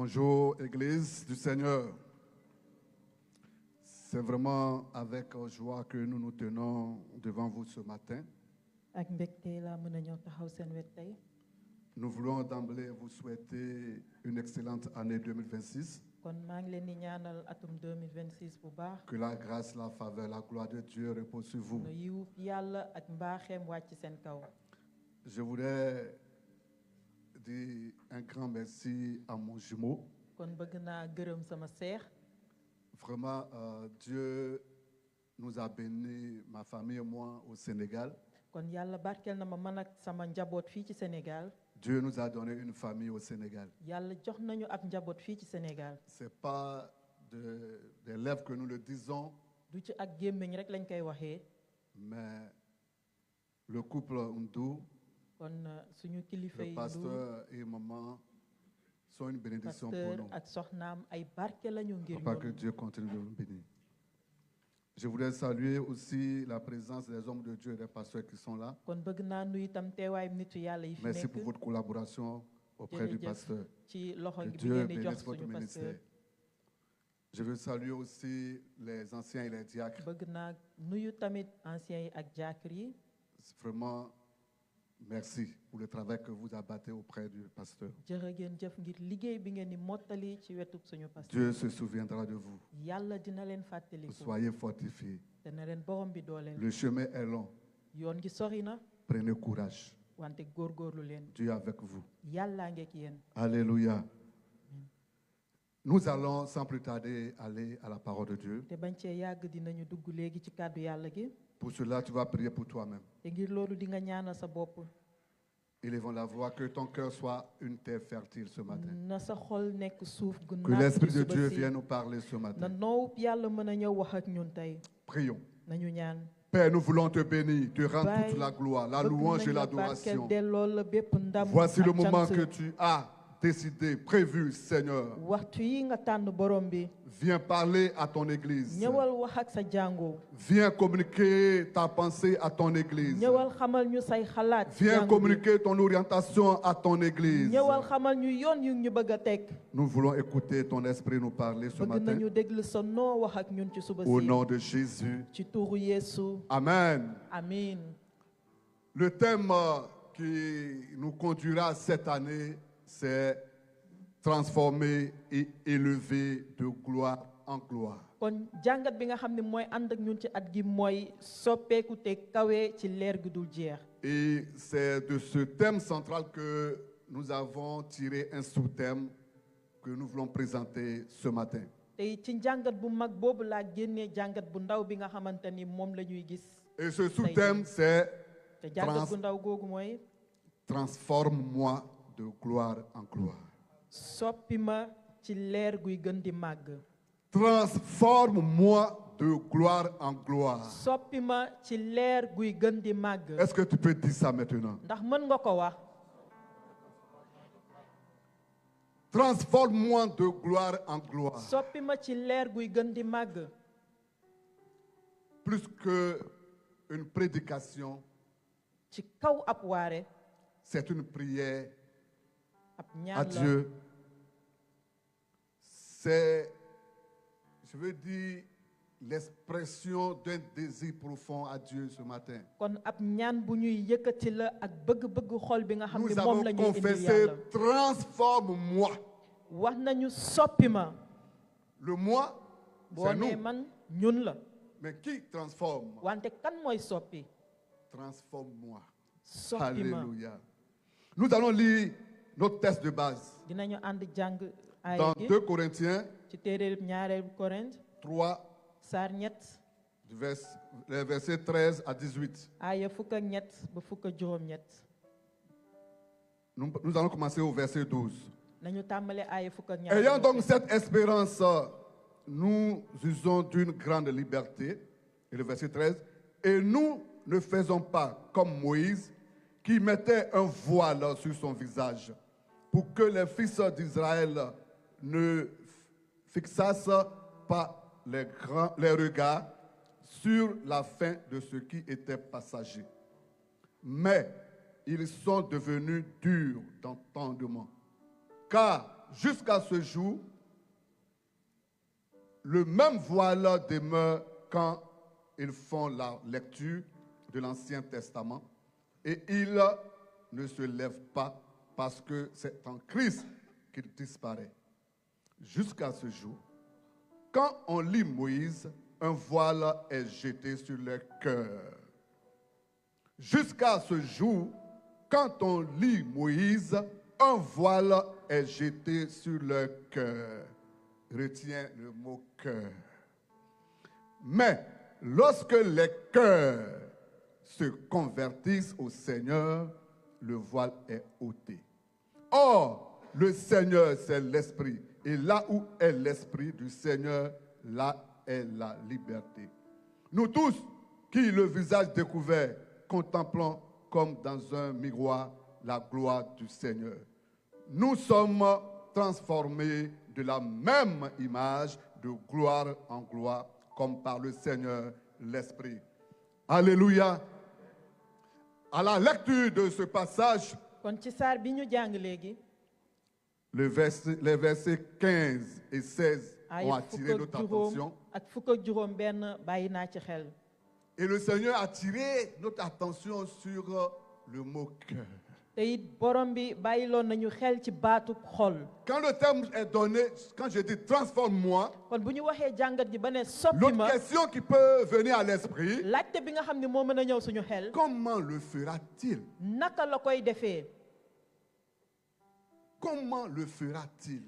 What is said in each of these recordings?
Bonjour, Église du Seigneur. C'est vraiment avec joie que nous nous tenons devant vous ce matin. Nous voulons d'emblée vous souhaiter une excellente année 2026. Que la grâce, la faveur, la gloire de Dieu repose sur vous. Je voudrais dire un grand merci à mon jumeau. Vraiment, Dieu nous a bénis, ma famille et moi, au Sénégal. Dieu nous a donné une famille au Sénégal. Ce n'est pas des lèvres que nous le disons, mais le couple Ndou, le pasteur et maman sont une bénédiction pour nous. Papa, que Dieu continue de nous bénir. Je voudrais saluer aussi la présence des hommes de Dieu et des pasteurs qui sont là. Merci pour votre collaboration auprès du pasteur. Que Dieu bénisse votre ministère. Je veux saluer aussi les anciens et les diacres. Vraiment, merci pour le travail que vous abattez auprès du pasteur. Dieu se souviendra de vous. Soyez fortifiés. Le chemin est long. Prenez courage. Dieu est avec vous. Alléluia. Nous allons sans plus tarder aller à la parole de Dieu. Pour cela, tu vas prier pour toi-même. Élevons la voix, que ton cœur soit une terre fertile ce matin. Que l'Esprit de Dieu vienne nous parler ce matin. Prions. Père, nous voulons te bénir, te rendre toute la gloire, la louange et l'adoration. Voici le moment que tu as décidé, prévu, Seigneur. Viens parler à ton Église. Viens communiquer ta pensée à ton Église. Viens communiquer ton orientation à ton Église. Nous voulons écouter ton esprit nous parler ce matin. Au nom de Jésus. Amen. Le thème qui nous conduira cette année, c'est transformer et élever de gloire en gloire. Et c'est de ce thème central que nous avons tiré un sous-thème que nous voulons présenter ce matin. Et ce sous-thème, c'est transforme-moi de gloire en gloire. Transforme-moi de gloire en gloire. Est-ce que tu peux dire ça maintenant? Transforme-moi de gloire en gloire. Plus qu'une prédication, c'est une prière à Dieu. C'est, je veux dire, l'expression d'un désir profond à Dieu ce matin. Nous avons confessé, transforme-moi. Le moi, c'est nous. Mais qui transforme? Transforme-moi. Alléluia. Nous allons lire notre texte de base. Dans 2 Corinthiens 3, les versets 13 à 18. Nous allons commencer au verset 12. Ayant donc cette espérance, nous usons d'une grande liberté. Et le verset 13. Et nous ne faisons pas comme Moïse, qui mettait un voile sur son visage, pour que les fils d'Israël ne fixassent pas les regards sur la fin de ce qui était passager. Mais ils sont devenus durs d'entendement, car jusqu'à ce jour, le même voile demeure quand ils font la lecture de l'Ancien Testament et il ne se lève pas parce que c'est en Christ qu'il disparaît. Jusqu'à ce jour, quand on lit Moïse, un voile est jeté sur le cœur. Jusqu'à ce jour, quand on lit Moïse, un voile est jeté sur le cœur. Retiens le mot cœur. Mais lorsque les cœurs se convertissent au Seigneur, le voile est ôté. Or, le Seigneur, c'est l'Esprit. Et là où est l'Esprit du Seigneur, là est la liberté. Nous tous, qui le visage découvert, contemplons comme dans un miroir la gloire du Seigneur, nous sommes transformés de la même image, de gloire en gloire, comme par le Seigneur l'Esprit. Alléluia. À la lecture de ce passage, les versets 15 et 16 ont attiré notre attention. Et le Seigneur a attiré notre attention sur le mot cœur. Quand le terme est donné, quand je dis transforme-moi, l'autre question qui peut venir à l'esprit, comment le fera-t-il? Comment le fera-t-il?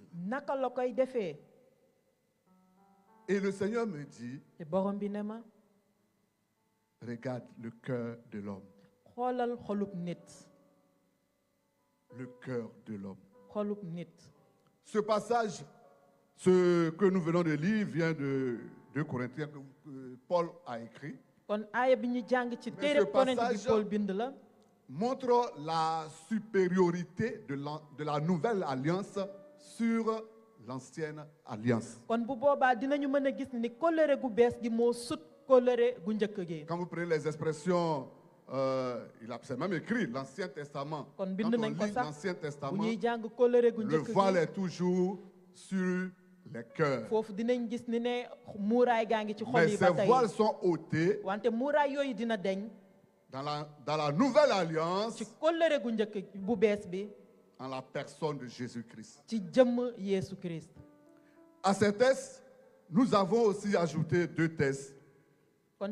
Et le Seigneur me dit, regarde le cœur de l'homme. Le cœur de l'homme. Ce passage, ce que nous venons de lire, vient de 2 Corinthiens que Paul a écrit. Mais ce passage montre la supériorité de la nouvelle alliance sur l'ancienne alliance. Quand vous prenez les expressions, c'est même écrit, l'Ancien Testament. Quand on lit l'Ancien Testament, le voile est toujours sur les cœurs. Mais ces voiles sont ôtés dans la nouvelle alliance en la personne de Jésus-Christ. À ces textes, nous avons aussi ajouté 2 textes. Vous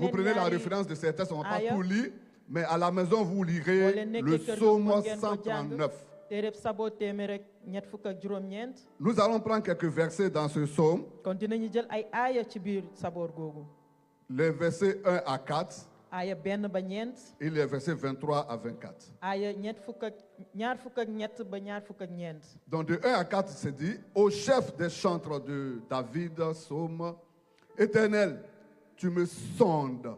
prenez la référence de ces textes, on ne va pas tout lire, mais à la maison, vous lirez le psaume 139. Nous allons prendre quelques versets dans ce psaume. Les versets 1 à 4 et les versets 23 à 24. Donc de 1 à 4, c'est dit, au chef des chantres de David, psaume, Éternel, tu me sondes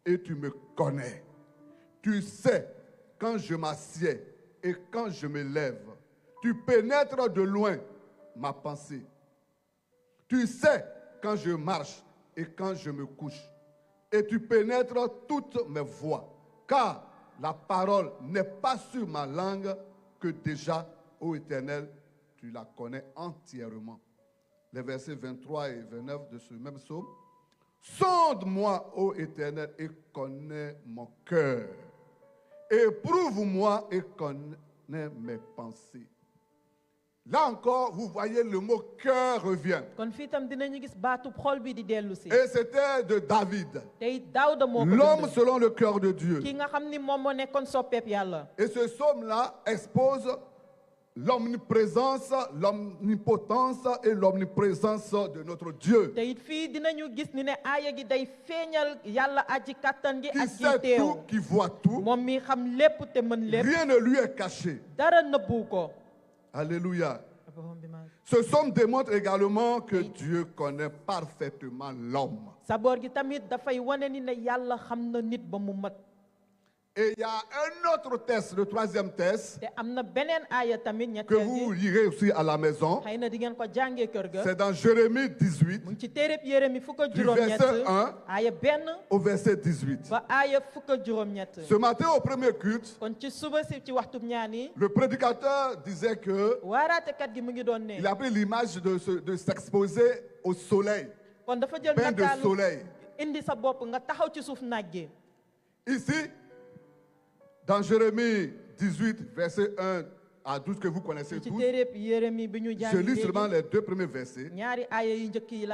et tu me connais. Tu sais quand je m'assieds et quand je me lève. Tu pénètres de loin ma pensée. Tu sais quand je marche et quand je me couche. Et tu pénètres toutes mes voies. Car la parole n'est pas sur ma langue que déjà, ô Éternel, tu la connais entièrement. Les versets 23 et 29 de ce même psaume. Sonde-moi, ô Éternel, et connais mon cœur. Éprouve-moi et connais mes pensées. Là encore, vous voyez, le mot cœur revient. Et c'était de David, l'homme selon le cœur de Dieu. Et ce psaume-là expose l'omniprésence, l'omnipotence et l'omniprésence de notre Dieu. Qui sait tout, qui voit tout. Rien ne lui est caché. Alléluia. Ce psaume démontre également que Dieu connaît parfaitement l'homme. Et il y a un autre test, le troisième test, que vous lirez aussi à la maison. C'est dans Jérémie 18, du verset 1 au verset 18. Ce matin au premier culte, le prédicateur disait que il a pris l'image de s'exposer au soleil, bain de soleil. Ici, dans Jérémie 18, verset 1 à 12 que vous connaissez tous, je lis seulement les deux premiers versets.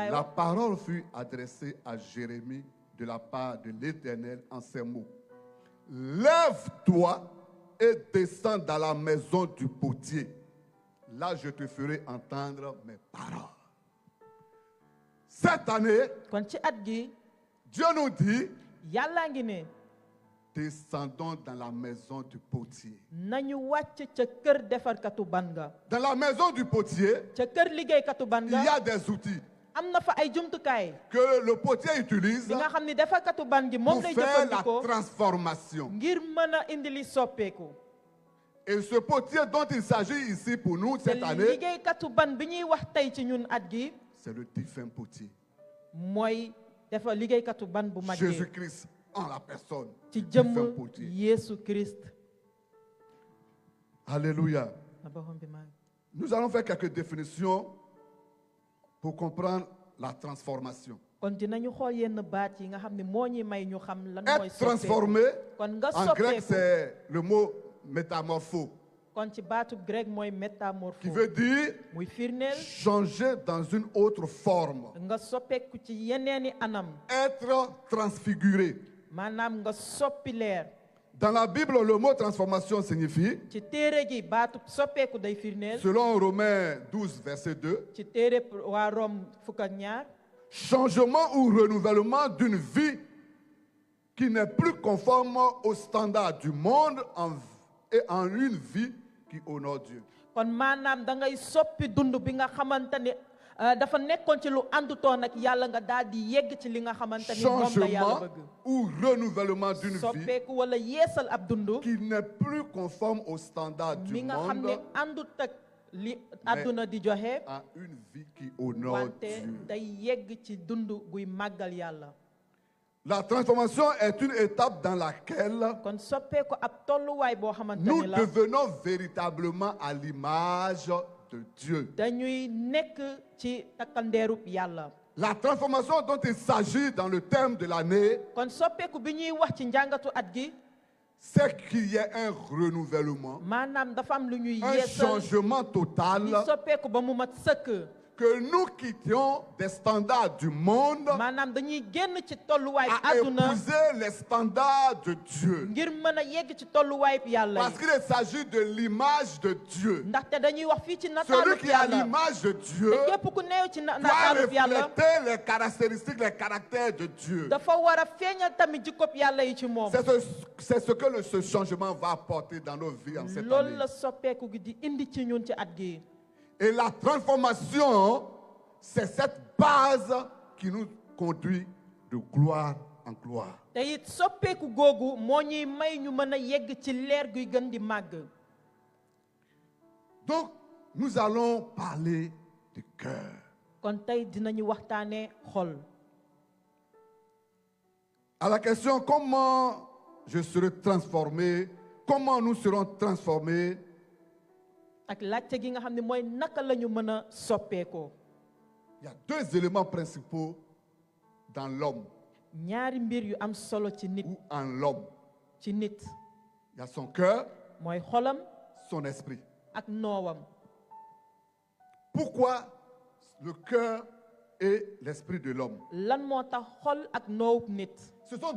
La parole fut adressée à Jérémie de la part de l'Éternel en ces mots. Lève-toi et descends dans la maison du potier. Là, je te ferai entendre mes paroles. Cette année, Dieu nous dit, descendons dans la maison du potier. Dans la maison du potier, il y a des outils que le potier utilise pour faire la transformation. Et ce potier dont il s'agit ici pour nous cette année, c'est le divin potier. Jésus-Christ en la personne du divin potier. Alléluia. Nous allons faire quelques définitions pour comprendre la transformation. Être transformé, en grec, c'est le mot métamorpho, qui veut dire changer dans une autre forme, être transfiguré. Dans la Bible, le mot transformation signifie, selon Romains 12, verset 2, changement ou renouvellement d'une vie qui n'est plus conforme aux standards du monde et en une vie qui honore Dieu. Changement ou renouvellement d'une vie qui n'est plus conforme aux standards du monde, mais à une vie qui honore Dieu. La transformation est une étape dans laquelle nous devenons véritablement à l'image de Dieu. La transformation dont il s'agit dans le thème de l'année, c'est qu'il y ait un renouvellement, un changement total, que nous quittions des standards du monde à épouser les standards de Dieu. Parce qu'il s'agit de l'image de Dieu. Celui qui a l'image de Dieu doit refléter les caractéristiques, les caractères de Dieu. C'est ce que ce changement va apporter dans nos vies en cette année. Et la transformation, c'est cette base qui nous conduit de gloire en gloire. Donc, nous allons parler du cœur. À la question comment je serai transformé, comment nous serons transformés, il y a deux éléments principaux dans l'homme ou en l'homme. Il y a son cœur, son esprit. Pourquoi le cœur et l'esprit de l'homme? Ce sont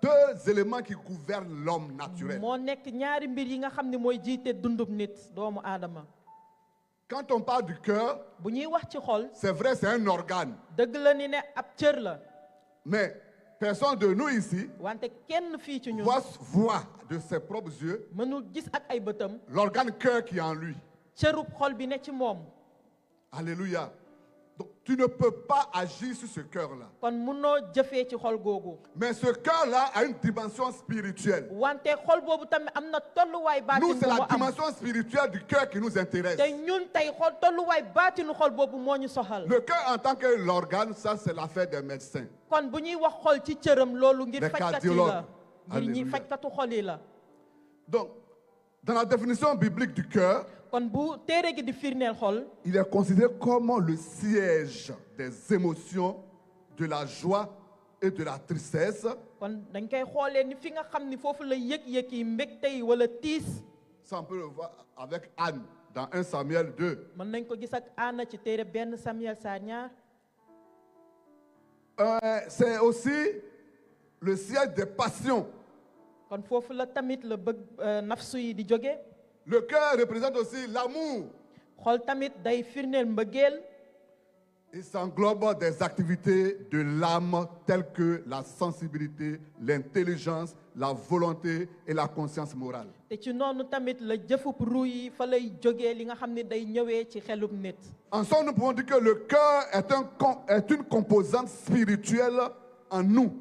deux éléments qui gouvernent l'homme naturel. Quand on parle du cœur, c'est vrai, c'est un organe. Mais personne de nous ici voit de ses propres yeux l'organe cœur qui est en lui. Alléluia. Donc tu ne peux pas agir sur ce cœur-là. Mais ce cœur-là a une dimension spirituelle. Nous, c'est la dimension spirituelle du cœur qui nous intéresse. Le cœur en tant que l'organe, ça c'est l'affaire des médecins. Des cardiologues. Donc, dans la définition biblique du cœur, il est considéré comme le siège des émotions, de la joie et de la tristesse. Ça, on peut le voir avec Anne dans 1 Samuel 2. C'est aussi le siège des passions. Le cœur représente aussi l'amour. Il s'englobe des activités de l'âme telles que la sensibilité, l'intelligence, la volonté et la conscience morale. En somme, nous pouvons dire que le cœur est une composante spirituelle en nous,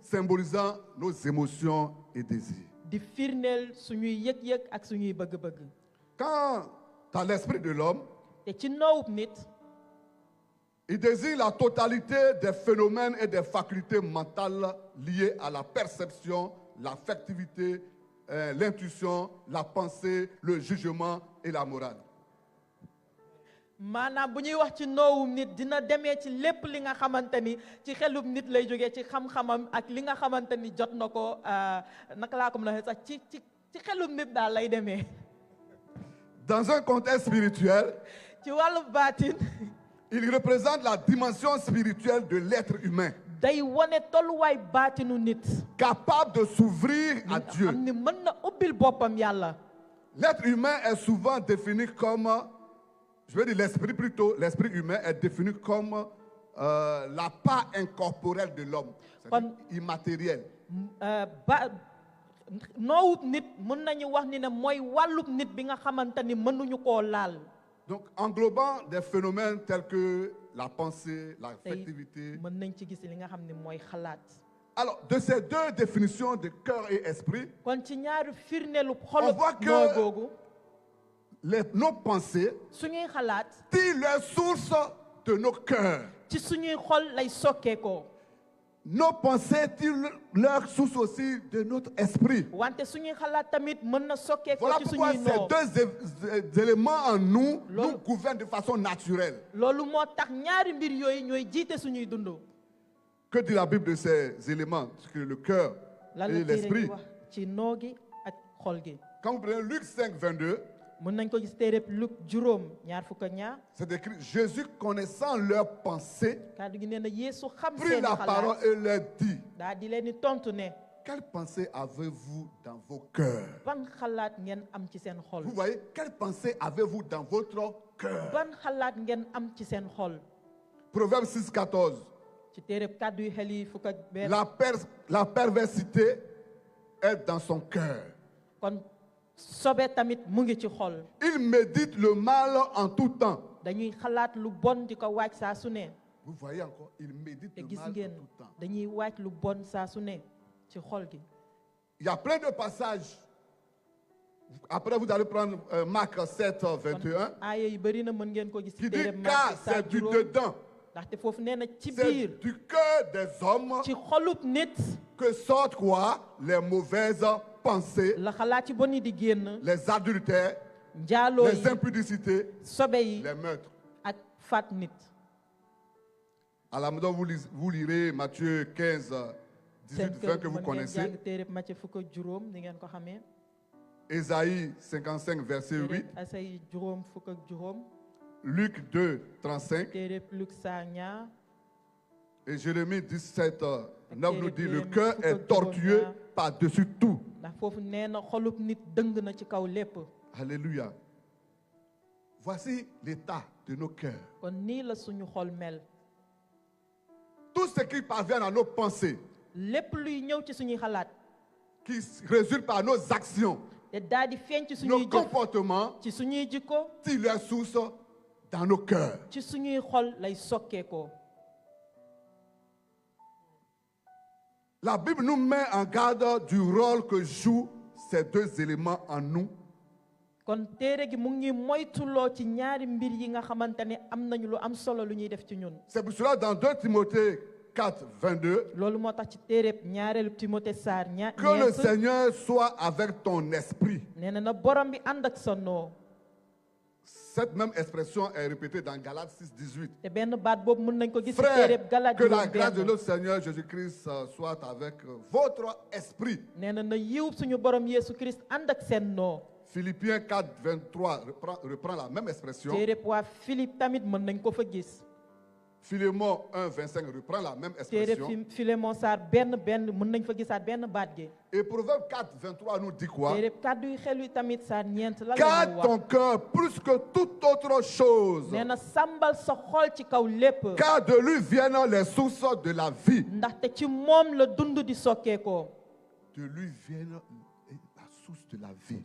symbolisant nos émotions et désirs. Quant à l'esprit de l'homme, il désire la totalité des phénomènes et des facultés mentales liées à la perception, l'affectivité, l'intuition, la pensée, le jugement et la morale. Maanaam bu ñuy wax ci noowum nit dina demee ci lépp li nga xamante ni ci xelum nit lay jógee ci xam-xamam ak li nga xamante ni jot na ko naka laa ko mën a waxee sax ci xelum nit daal lay demee. Dans un contexte spirituel, ci wàllu baatin, il représente la dimension spirituelle de l'être humain, day wane tolluwaay baatinu nit, capable de s'ouvrir à Dieu. am ni mën na ubbil boppam yàlla. L'être humain est souvent défini comme, je veux dire l'esprit plutôt, l'esprit humain est défini comme la part incorporelle de l'homme, c'est-à-dire immatérielle. Noowub nit mën nañu wax ni ne mooy wàllub nit bi nga xamante ni mënuñu koo laal. Donc englobant des phénomènes tels que la pensée, l'affectivité. mën nañ ci gis li nga xam ne mooy xalaat. Alors, de ces deux définitions de cœur et esprit, kon ci ñaari firneelu xolu on voit que nos pensées tirent leur source de nos cœurs. ci suñuy xol lay sokkeekoo. Nos pensées tirent leur source aussi de notre esprit. wante suñuy xalaat tamit mën na sokkeekoo Voilà ci pourquoi suñuy ces noo. deux éléments en nous nous gouvernent de façon naturelle. loolu moo tax ñaari mbir yooyu ñooy jiite suñuy dund. Que dit la Bible de ces éléments, que le cœur et l'esprit? ci noo gi ak xol gi. Quand vous prenez Luc 5, 22, mën nañ ko gis téereb Luc juróom ñaar fukk ak ñaar. c'est écrit, Jésus connaissant leurs pensées, kàddu gi nee na Yeesu xam prit seen la parole xalaat et leur dit, daa di leen di tontu ne quelle pensée avez-vous dans vos cœurs? ban xalaat ngeen am ci seen xol. Vous voyez, quelle pensée avez-vous dans votre cœur? ban xalaat ngeen am ci seen xol. Proverbe 6, 14. ci téereb kàddu yu xel yi fukk ak benn. La perversité est dans son cœur. kon sobe tamit mu ngi ci xol. Il médite le mal en tout temps. dañuy xalaat lu bon di ko waaj saa su ne. Vous voyez encore, il médite te le gis mal en ngeen tout temps. dañuy waaj lu bon saa su ne ci xol gi. Il y a plein de passages. Après, vous allez prendre Marc 7, 21, aaya yi bëri na mën ngeen ko gis qui ci dit téereb car Mark saa c'est du juróom. dedans, ndaxte foofu nee na ci c'est biir du cœur des hommes ci xolub nit que sortent quoi? Les mauvaises pensées, la xalaat ci bon yi di génn. les adultères, njaaloo les yi impudicités, sobe yi les meurtres. ak faat nit. À la maison, vous lirez Matthieu 15, 18, 20 que vous mën ngeen connaissez. jàng téereb Matthieu fukk ak juróom ni ngeen ko xamee. Ésaïe 55, verset 8. téereb Asay juróom fukk ak juróom. Luc 2, 35. téereb Luc saa ñaar. Et Jérémie 17, 9 nous dit, le Jérémie cœur fukk est ak tortueux juróom-ñaar. par-dessus tout. ndax foofu nee na xolub nit dëng na ci kaw lépp. Alléluia. Voici l'état de nos cœurs. kon nii la suñu xol mel. Tout ce qui parvient à nos pensées, lépp luy ñëw ci suñuy xalaat. qui résulte par nos actions, nos comportements tirent leur source dans nos cœurs. La Bible nous met en garde du rôle que jouent ces deux éléments en nous. C'est pour cela dans 2 Timothée 4, 22 que le Seigneur soit avec ton esprit. Cette même expression est répétée dans Galates 6, 18. Frère, que la grâce de notre Seigneur Jésus-Christ soit avec votre esprit. Philippiens 4, 23 reprend la même expression. Philémon 1, 25 reprend la même expression. Et Proverbe 4, 23 nous dit quoi? Garde ton cœur plus que toute autre chose, car de lui viennent les sources de la vie. De lui viennent la source de la vie.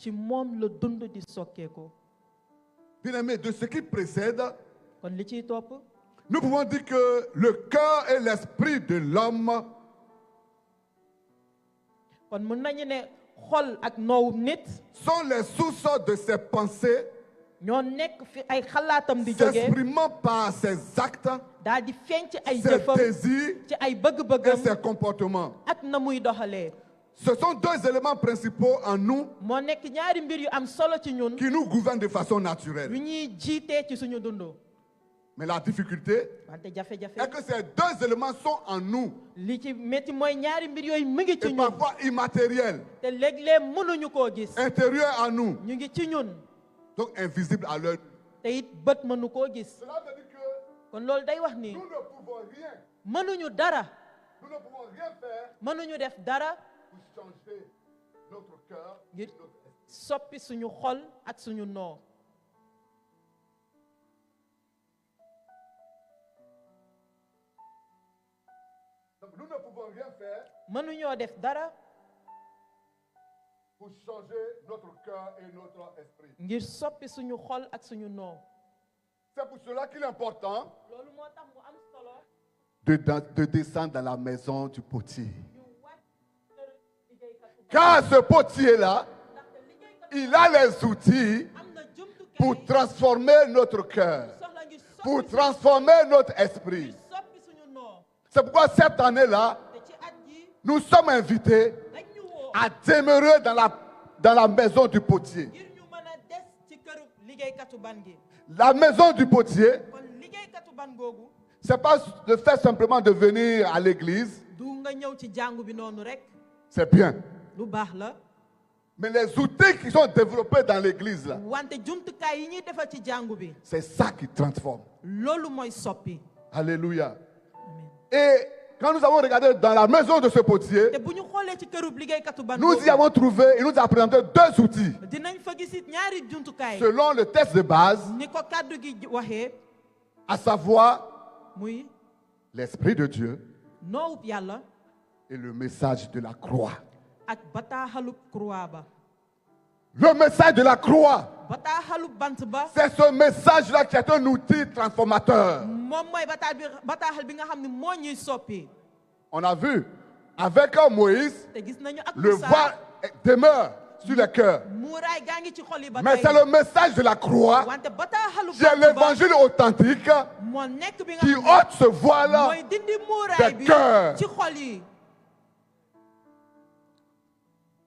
Bien aimé, de ce qui précède, nous pouvons dire que le cœur et l'esprit de l'homme sont les sources de ses pensées, s'exprimant par ses actes, ses désirs et ses comportements. Ce sont deux éléments principaux en nous qui nous gouvernent de façon naturelle. Mais la difficulté est que ces deux éléments sont en nous et parfois immatériels, intérieurs à nous, donc invisibles à l'œil. Cela veut dire que nous ne pouvons rien. Nous ne pouvons rien faire pour changer notre cœur et notre esprit. Nous ne pouvons rien faire pour changer notre cœur et notre esprit. C'est pour cela qu'il est important de descendre dans la maison du potier. Car ce potier-là, il a les outils pour transformer notre cœur, pour transformer notre esprit. C'est pourquoi cette année-là, nous sommes invités à demeurer dans la maison du potier. La maison du potier, ce n'est pas le fait simplement de venir à l'église. C'est bien. Mais les outils qui sont développés dans l'église, là, c'est ça qui transforme. Alléluia. Et quand nous avons regardé dans la maison de ce potier, nous y avons trouvé, il nous a présenté deux outils. Selon le texte de base, à savoir l'Esprit de Dieu et le message de la croix. Le message de la croix, c'est ce message-là qui est un outil transformateur. On a vu, avec Moïse, le voile demeure sur le cœur. Mais c'est le message de la croix, qui est l'évangile authentique, qui ôte ce voile des cœurs.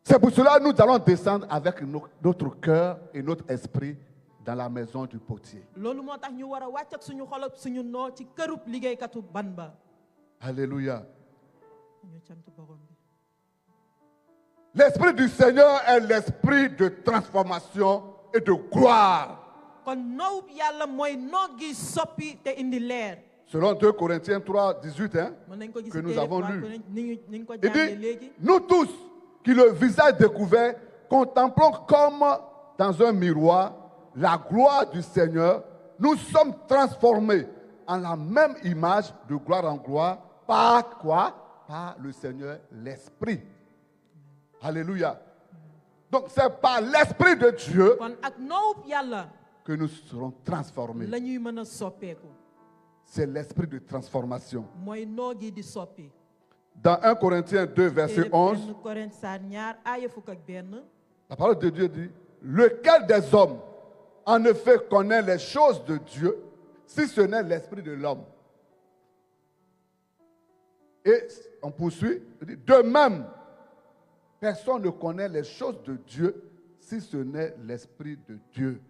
C'est pour cela que nous allons descendre avec notre cœur et notre esprit dans la maison du potier. Alléluia. L'esprit du Seigneur est l'esprit de transformation et de gloire. Selon 2 Corinthiens 3, 18, que nous avons lu. Il dit, nous tous, qui le visage découvert, contemplons comme dans un miroir la gloire du Seigneur, nous sommes transformés en la même image de gloire en gloire. Par quoi? Par le Seigneur, l'Esprit. Alléluia. Donc c'est par l'Esprit de Dieu kon ak noob yàlla que nous serons transformés. la ñuy mën a soppeeku. C'est l'esprit de transformation. mooy noo gi di soppi. Dans 1 Corinthiens 2, verset 11, la parole de Dieu dit, lequel des hommes en effet connaît les choses de Dieu, si ce n'est l'esprit de l'homme. Et on poursuit, de même, personne ne connaît les choses de Dieu, si ce n'est l'esprit de Dieu.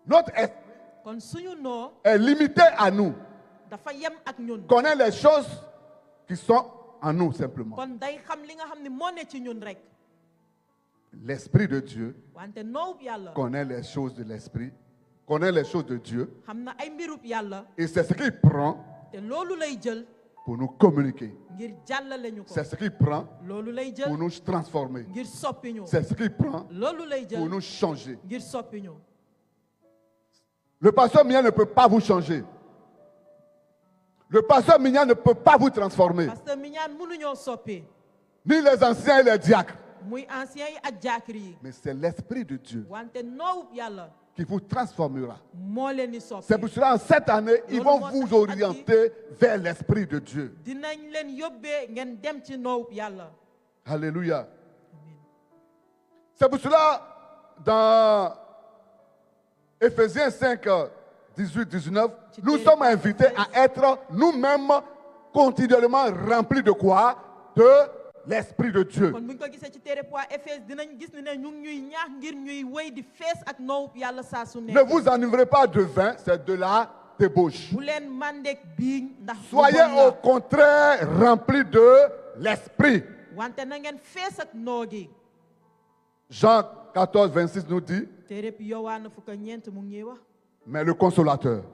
Notre esprit est limité à nous. Connaît les choses qui sont en nous simplement. L'Esprit de Dieu connaît les choses de l'Esprit, connaît les choses de Dieu, et c'est ce qu'il prend pour nous communiquer. C'est ce qu'il prend pour nous transformer. C'est ce qu'il prend pour nous changer. Le pasteur Mignan ne peut pas vous changer. Le pasteur Mignan ne peut pas vous transformer. Ni les anciens et les diacres. Mais c'est l'Esprit de Dieu qui vous transformera. C'est pour cela, en cette année, ils vont vous orienter vers l'Esprit de Dieu. Alléluia. C'est pour cela, dans Éphésiens 5, 18, 19, nous sommes invités à être nous-mêmes continuellement remplis de quoi? De l'Esprit de Dieu. Ne vous enivrez pas de vin, c'est de la débauche. Soyez au contraire remplis de l'Esprit. Jean 14, 26 nous dit, mais le consolateur,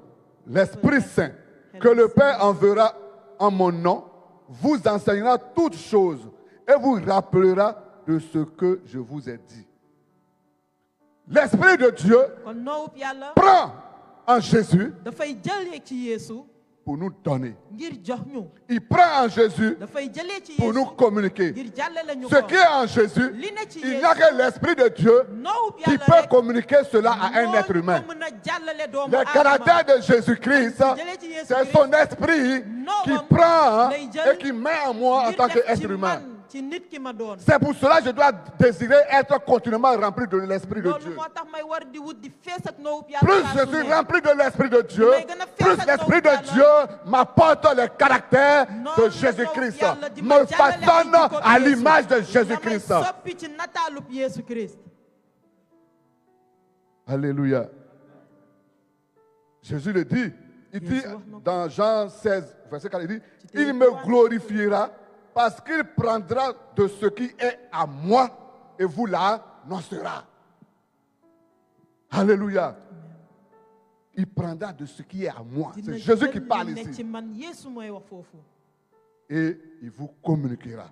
l'Esprit Saint, que le Père enverra en mon nom, vous enseignera toutes choses et vous rappellera de ce que je vous ai dit. L'Esprit de Dieu prend en Jésus pour nous donner. Il prend en Jésus pour nous communiquer. Ce qui est en Jésus, il n'y a que l'Esprit de Dieu qui peut communiquer cela à un être humain. Le caractère de Jésus-Christ, c'est son esprit qui prend et qui met en moi en tant qu'être humain. C'est pour cela que je dois désirer être continuellement rempli de l'Esprit de Dieu. Plus je suis rempli de l'Esprit de Dieu, plus l'Esprit de Dieu m'apporte le caractère de Jésus-Christ, me façonne à l'image de Jésus-Christ. Alléluia. Jésus le dit, il dit dans Jean 16, verset 4, il dit, il me glorifiera parce qu'il prendra de ce qui est à moi et vous l'annoncera. Alléluia. Il prendra de ce qui est à moi. C'est Jésus qui parle ici. Et il vous communiquera.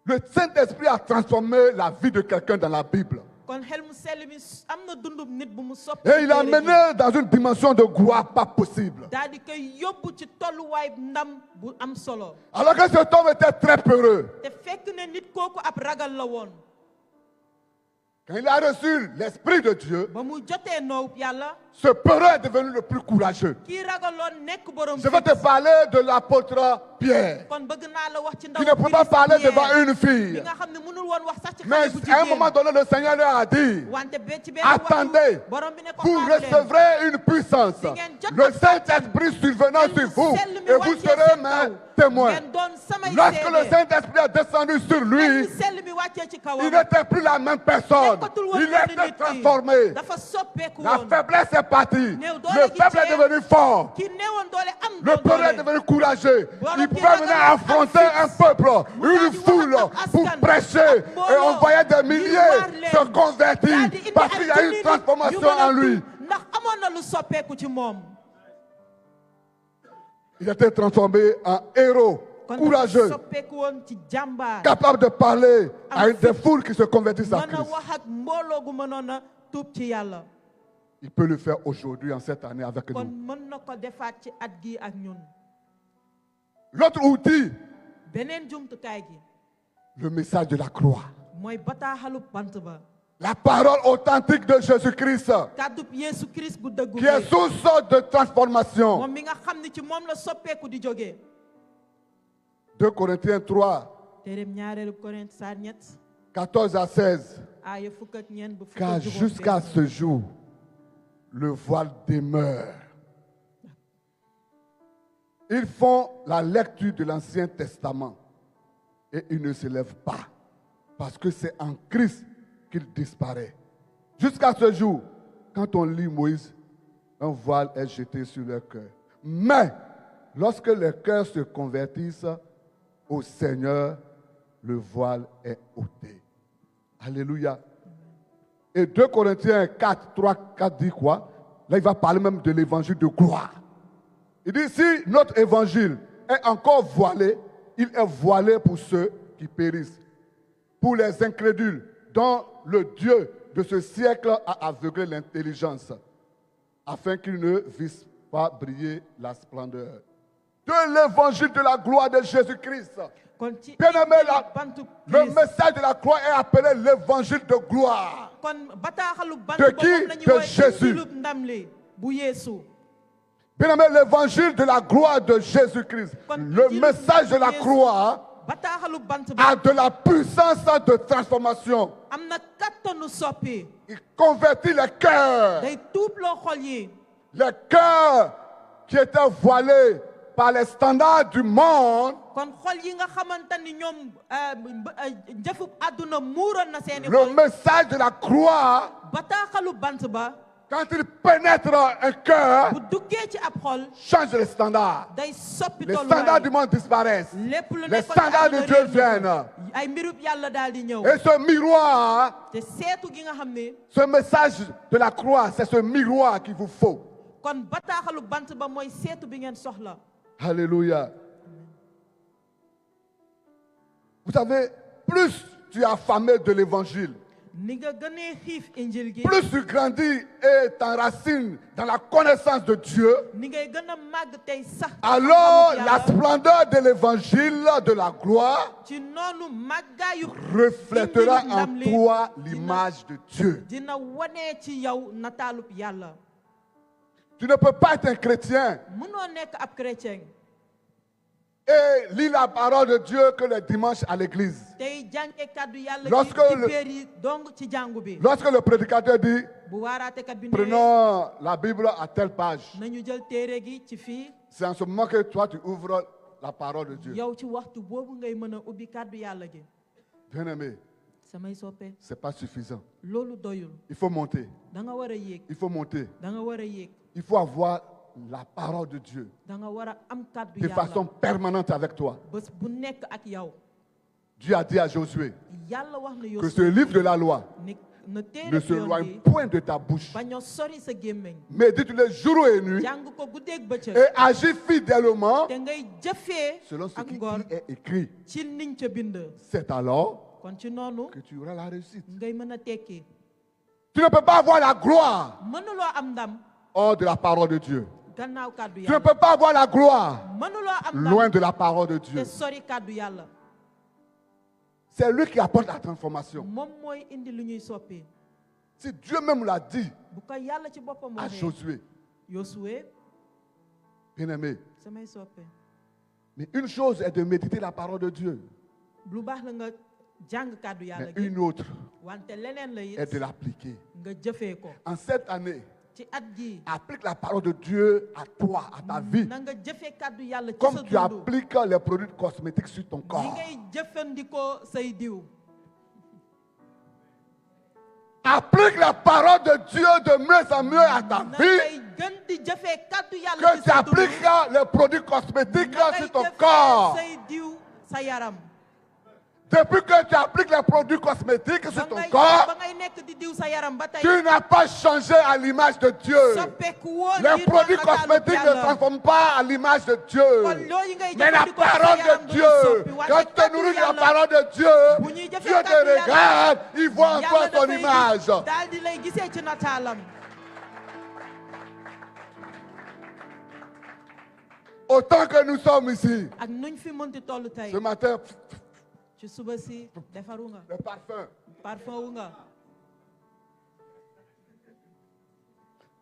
Le Saint-Esprit a transformé la vie de quelqu'un dans la Bible. Et il l'a mené dans une dimension de gloire pas possible. Alors que cet homme était très peureux. Quand il a reçu l'Esprit de Dieu, ce peureux est devenu le plus courageux. Je vais te parler de l'apôtre Pierre, qui ne peut pas parler devant une fille. Mais à un moment donné, le Seigneur leur a dit, attendez, vous recevrez une puissance. Le Saint-Esprit survenant sur vous, et vous serez mes témoins. Lorsque le Saint-Esprit est descendu sur lui, il n'était plus la même personne. Il était transformé. La faiblesse est partie. Le faible est devenu fort. Le peureux est devenu courageux. Il pouvait venir affronter un peuple, une foule, pour prêcher. Et on voyait des milliers se convertir parce qu'il y a eu une transformation en lui. Il était transformé en héros, courageux, capable de parler à des foules qui se convertissent à Christ. Il peut le faire aujourd'hui, en cette année, avec nous. L'autre outil Le message de la croix. La parole authentique de Jésus-Christ, qui est source de transformation. 2 Corinthiens 3, 14 à 16. Car jusqu'à ce jour, le voile demeure. Ils font la lecture de l'Ancien Testament et ils ne se lèvent pas parce que c'est en Christ qu'il disparaît. Jusqu'à ce jour, quand on lit Moïse, un voile est jeté sur leur cœur. Mais lorsque les cœurs se convertissent au Seigneur, le voile est ôté. Alléluia. Et 2 Corinthiens 4, 3, 4 dit quoi? Là, il va parler même de l'évangile de gloire. Il dit, si notre évangile est encore voilé, il est voilé pour ceux qui périssent, pour les incrédules, dont le Dieu de ce siècle a aveuglé l'intelligence, afin qu'ils ne vissent pas briller la splendeur de l'évangile de la gloire de Jésus-Christ. Bien-aimé, le message de la croix est appelé l'évangile de gloire. De qui? De Jésus. Bien-aimé, l'évangile de la gloire de Jésus-Christ. Le message de la croix a de la puissance de transformation. Il convertit les cœurs. Les cœurs qui étaient voilés par les standards du monde. Le message de la croix, quand il pénètre un cœur, change les standards. Les standards du monde disparaissent. Les standards de Dieu viennent. Et ce miroir, ce message de la croix, c'est ce miroir qu'il vous faut. Alléluia. Vous savez, plus tu es affamé de l'évangile, plus tu grandis et t'enracines dans la connaissance de Dieu, alors la splendeur de l'évangile de la gloire reflètera en toi l'image de Dieu. Tu ne peux pas être un chrétien et lire la parole de Dieu que le dimanche à l'église. Lorsque le prédicateur dit, prenons la Bible à telle page, c'est en ce moment que toi tu ouvres la parole de Dieu. Bien aimé, ce n'est pas suffisant. Il faut monter. Il faut monter. Il faut avoir la parole de Dieu de façon permanente avec toi. Dieu a dit à Josué que ce livre de la loi ne se loigne point de ta bouche. Médite-le jour et nuit et agis fidèlement selon ce qui est écrit. C'est alors que tu auras la réussite. Tu ne peux pas avoir la gloire hors de la parole de Dieu. Tu ne peux pas avoir la gloire loin de la parole de Dieu. C'est lui qui apporte la transformation. Si Dieu même l'a dit à Josué, bien aimé, mais une chose est de méditer la parole de Dieu. Mais une autre est de l'appliquer. En cette année, applique la parole de Dieu à toi, à ta vie. Comme tu appliques les produits cosmétiques sur ton corps. Applique la parole de Dieu de mieux en mieux à ta vie. Que tu appliques les produits cosmétiques sur ton corps. Depuis que tu appliques les produits cosmétiques sur ton corps, tu n'as pas changé à l'image de Dieu. Les produits cosmétiques ne transforment pas à l'image de Dieu. Mais la parole de Dieu, quand tu te nourris de la parole de Dieu, Dieu te regarde, il voit en toi ton image. Autant que nous sommes ici, ce matin, ci suba si defaru nga. Le parfum. Parfum wu nga.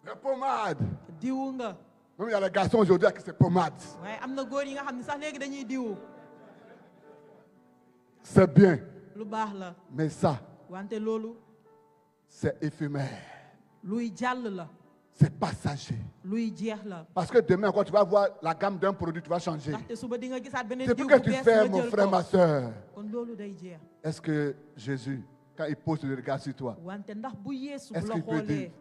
Le pommade. Diwu nga. Même il y a les garçons aujourd'hui qui c'est pommade. waaye am na góor yi nga xam ne sax léegi dañuy diwu. C'est bien. lu baax la. Mais ça, wante loolu. c'est éphémère. luy jàll la. C'est passager. luy jeex la. Parce que demain, quand tu vas voir la gamme d'un produit, tu vas changer. ndaxte suba di nga gisaat beneen C'est diw pour bu que tu bees fais, nga mon jël frère, ko. ma soeur. kon loolu day jeex. Est-ce que Jésus, quand il pose le regard sur toi, wante ndax bu Yeesu bu est-ce la qu'il peut dire xoolee.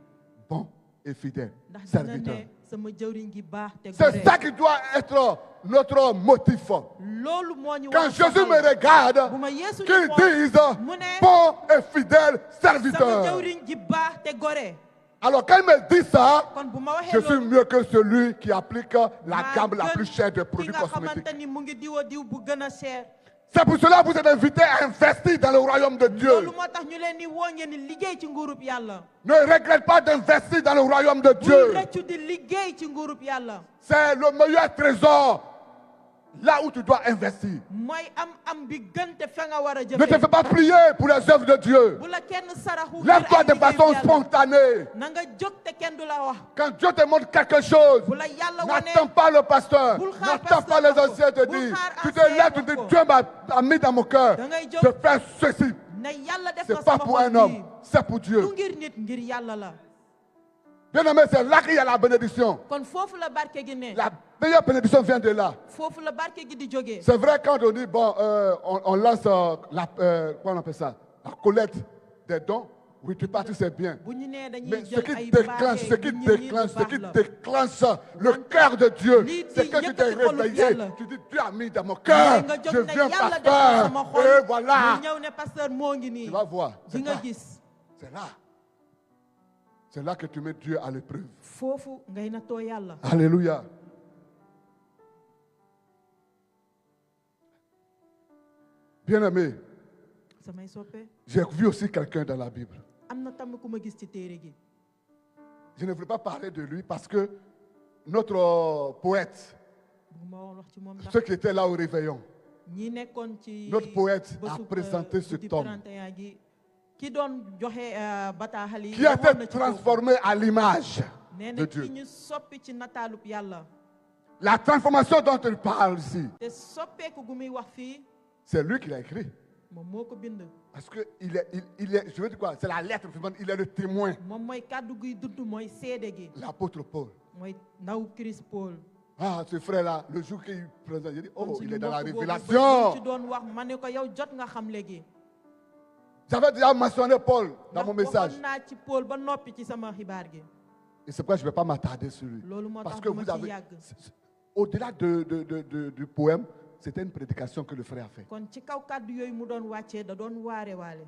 bon et fidèle ndax dina serviteur? ne sama jëwriñ gi baax te C'est gore. ça qui doit être notre motif. loolu moo ñu Quand war a Jésus me soxal. regarde, bu ma Yeesu qu'il ñu xool, dise mu ne bon et fidèle sama serviteur. jëwriñ gi baax te gore. Alors quand il me dit ça, kon bu ma waxee je suis loolu mieux que celui qui applique la maa gamme la gën plus chère de ki produits nga cosmétiques. xamante ni mu ngi diw a diw bu gën a cher. C'est pour cela que vous êtes invités à investir dans le royaume de Dieu. loolu moo tax ñu leen di woo ngeen di liggéey ci nguurub yàlla. Ne regrette pas d'investir dans le royaume de bul Dieu. rëccu di liggéey ci nguurub yàlla. C'est le meilleur trésor. Là où tu dois investir. mooy am bi gën te fa nga war a Ne te jëfee. fais pas prier pour les œuvres de Dieu. bu la kenn saraxu. Lève-toi de façon spontanée. na nga jóg te kenn du la wax. Quand Dieu te montre quelque chose, bu la yàlla wane. n'attends pas le pasteur. Bul xaar N'attends pas pasteur les anciens te bul dire. xaar Tu te ancien lèves, tu dis wax ko. Dieu m'a mis dans mon cœur da ngay de jóg faire ceci. ne yàlla def C'est na pas sama pour xol un homme, bii. c'est pour Dieu. du ngir nit ngir yàlla la. Bien aimé, c'est là qu'il y a la bénédiction. kon foofu la barke gi ne. La meilleure bénédiction vient de là. foofu la barke gi di jógee. C'est vrai quand on dit, bon, on lance comment on appelle ça? La collecte des dons. Oui, tu parles, c'est bien. bu ñu nee dañuy Mais ce jël qui ay déclenche, ce qui déclenche, ce qui déclenche le cœur de Dieu, c'est que tu t'es réveillé. Tu dis, Dieu a mis dans mon cœur. nga Je jóg ne viens yàlla def na sama pasteur. xol. Et voilà. mu ñëw ne pasteur moo ngi nii. Tu vas voir. di C'est nga là. gis. C'est là. C'est là que tu mets Dieu à l'épreuve. foofu ngay nattoo yàlla. Alléluia. Bien-aimé, samay soppe. j'ai vu aussi quelqu'un dans la Bible. am na tam ku ma gis ci téere gi. Je ne voulais pas parler de lui parce que notre poète, bu ma wax ci moom ndax ceux qui étaient là au réveillon, ñi nekkoon ci. notre poète a bésu, présenté guddi cet homme 31 gi. ki doon joxe bataaxal yi. qui a waxoon na été ci transformé à l'image nee de na Dieu. ki ñu soppi ci nataalub yàlla. La transformation dont il parle ici, te soppeeku gu muy wax fii c'est lui qui l'a écrit. moom moo ko bind. Parce que il est, je veux dire quoi, c'est la lettre, il est le témoin, moom mooy kàddu guy dudd mooy seede gi. l'apôtre Paul. mooy ndaw Christ Paul. Ah, ce frère-là, le jour qu'il présente, j'ai dit, kon oh, suñu il est dans la mbokk boobu révélation. ci doon wax ma ne ko yow jot nga xam léegi. J'avais déjà mentionné Paul dans mon ndax message. waxoon naa ci Paul ba noppi ci sama xibaar gi. Et c'est pourquoi je ne vais pas m'attarder sur lui. loolu moo Parce tax que du ma vous ci avez, yàgg. au-delà du poème, c'était une prédication que le frère a fait. kon ci kaw kàddu yooyu mu doon wàccee da doon waare waale.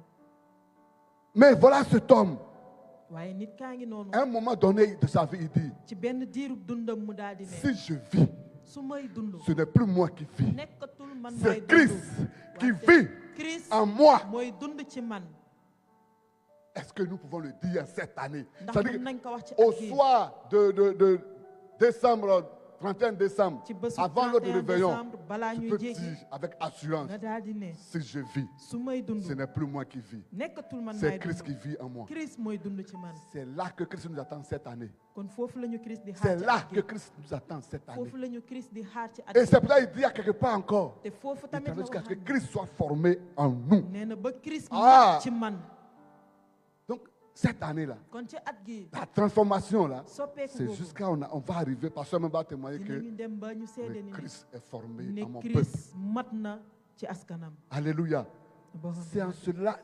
Mais voilà cet homme. waaye nit kaa ngi noonu. À un moment donné de sa vie, il dit, ci benn diirub dundam mu daal di ne. si je vis, su may dund. ce n'est plus moi qui vis. nekkatul man C'est may dund. Christ qui wante vit Christ en moi. mooy dund ci man. Est-ce que nous pouvons le dire cette année? ndax C'est-à-dire mën nañ ko wax ci au at gi. soir de décembre, 31 décembre, ci bésu avant l'heure du 31 réveillon, décembre balaa tu ñuy peux jéggi dire avec assurance, nga daal di ne si je vis, su may dund ce n'est plus moi qui vis. nekkatul man C'est maay Christ qui dund. vit en moi. Christ mooy dund ci man. C'est là que Christ nous attend cette année. kon foofu la ñu Christ di xaar C'est ci là at que gi. Christ nous attend cette année. foofu la ñu Christ di xaar ci at Et gi. c'est pour ça qu'il dit à quelque part encore, te foofu il tamit la attend jusqu'à ce que waxaat. Christ soit formé en nous. nee na ba Christ Ah. mat ci man. Donc, cette année-là, kon ci at gi la transformation là, soppeeku c'est boobu jusqu'à on va arriver, parce que même va témoigner que dinañu dem ba ñu seede le ni Christ est formé ne en mon peuple. Christ mat na ci askanam. Alléluia. Boo xam C'est en cela,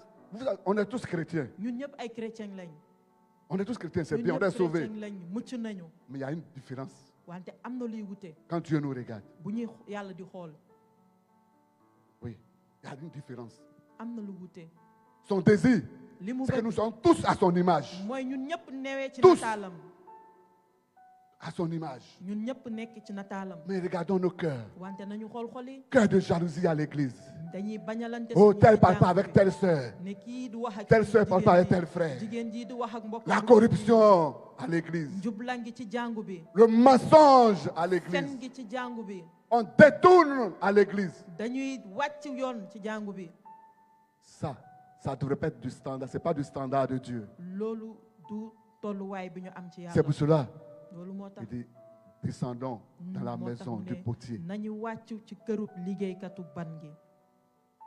on est tous chrétiens. ñun ñëpp ay chrétien lañ. On est tous chrétiens, c'est ñun bien, on est ñëpp sauvés. chrétien lañ mucc nañu. Mais il y a une différence wante am na luy wute quand Dieu nous regarde. bu ñuy yàlla di xool. Oui, il y a une différence. am na lu wute. Son désir, li mu c'est que nous bëgg sommes tous à son image. mooy ñun ñëpp newee ci Tous. nataalam. à son image. ñun ñëpp nekk ci nataalam. Mais regardons nos cœurs. wante nañu xool xol yi. Cœur de jalousie à l'église. dañuy bañalante. Oh, tel parle pas avec telle sœur. ne kii du wax ak Telle sœur parle pas avec tel frère. jigéen ji du wax ak mbokk. La corruption à l'église. njublan gi ci jàngu bi. Le mensonge à l'église. fen gi ci jàngu bi. On détourne à l'église. dañuy wàcc yoon ci jàngu bi. Ça devrait pas être du standard. C'est pas du standard de Dieu. loolu du tolluwaay bi ñu am ci yàlla. C'est pour cela. loolu moo tax. Il dit, descendons dans la maison du potier. nañu wàcc ci kërub liggéeykatu ban gi.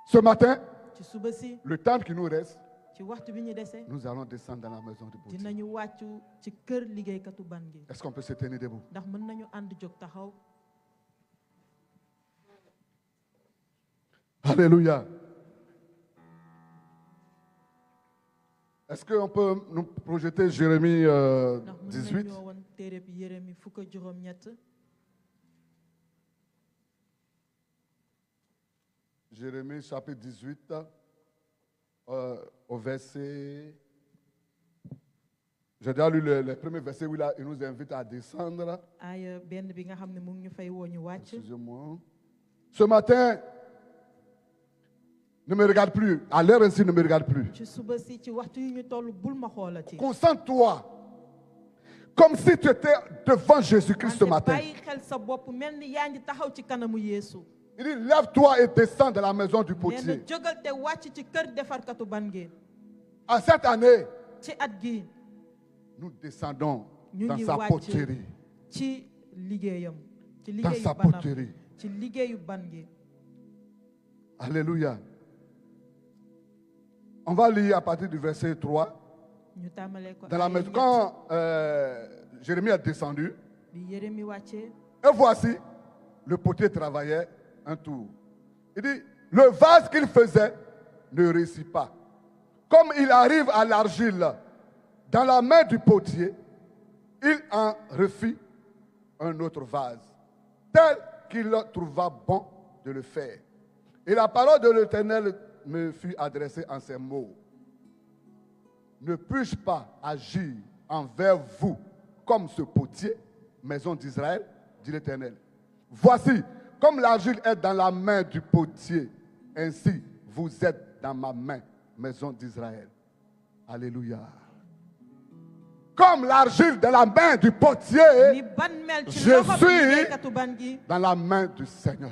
Ce matin, ci suba si. le temps qui nous reste, ci waxtu bi ñu dese. nous allons descendre dans la maison du potier. dinañu wàcc ci kër liggéeykatu ban gi. Est-ce qu'on peut se tenir debout? ndax mën nañu ànd jóg taxaw. Alléluia. Est-ce qu'on peut nous projeter Jérémie 18? Jérémie chapitre 18, au verset... J'ai déjà lu le premier verset où il nous invite à descendre. Excusez-moi. Ce matin, ne me regarde plus. À l'heure ainsi, ne me regarde plus. Concentre-toi. Comme si tu étais devant Jésus-Christ ce matin. Il dit, lève-toi et descends de la maison du potier. En cette année, nous descendons dans sa poterie. Dans sa poterie. Alléluia. On va lire à partir du verset 3. Dans la maison, quand Jérémie est descendu, et voici, le potier travaillait un tour. Il dit, le vase qu'il faisait ne réussit pas. Comme il arrive à l'argile dans la main du potier, il en refit un autre vase, tel qu'il trouva bon de le faire. Et la parole de l'Éternel me fut adressée en ces mots. Ne puis-je pas agir envers vous comme ce potier, maison d'Israël, dit l'Éternel. Voici, comme l'argile est dans la main du potier, ainsi vous êtes dans ma main, maison d'Israël. Alléluia. Comme l'argile dans la main du potier, je suis dans la main du Seigneur.